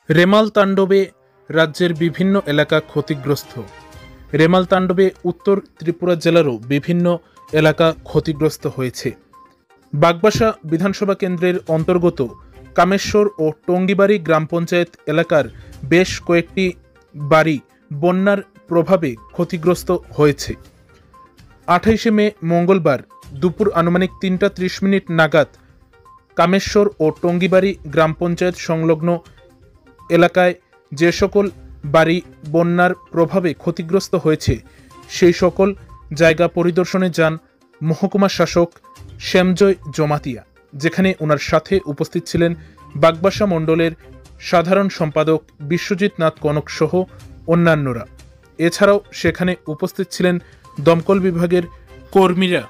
রেমাল তাণ্ডবে রাজ্যের বিভিন্ন এলাকা ক্ষতিগ্রস্ত। রেমাল তাণ্ডবে উত্তর ত্রিপুরা জেলারও বিভিন্ন এলাকা ক্ষতিগ্রস্ত হয়েছে। বাগবাসা বিধানসভা কেন্দ্রের অন্তর্গত কামেশ্বর ও টঙ্গিবাড়ি গ্রাম পঞ্চায়েত এলাকার বেশ কয়েকটি বাড়ি বন্যার প্রভাবে ক্ষতিগ্রস্ত হয়েছে। 28শে মে মঙ্গলবার দুপুর আনুমানিক 3টা 30 নাগাদ কামেশ্বর ও টঙ্গিবাড়ি গ্রাম পঞ্চায়েত সংলগ্ন এলাকায় যে সকল বাড়ি বন্যার প্রভাবে ক্ষতিগ্রস্ত হয়েছে সেই সকল জায়গা পরিদর্শনে যান মহকুমা শাসক শ্যামজয় জমাতিয়া, যেখানে ওনার সাথে উপস্থিত ছিলেন বাগবাসা মণ্ডলের সাধারণ সম্পাদক বিশ্বজিৎ নাথ কনক সহ অন্যান্যরা। এছাড়াও সেখানে উপস্থিত ছিলেন দমকল বিভাগের কর্মীরা।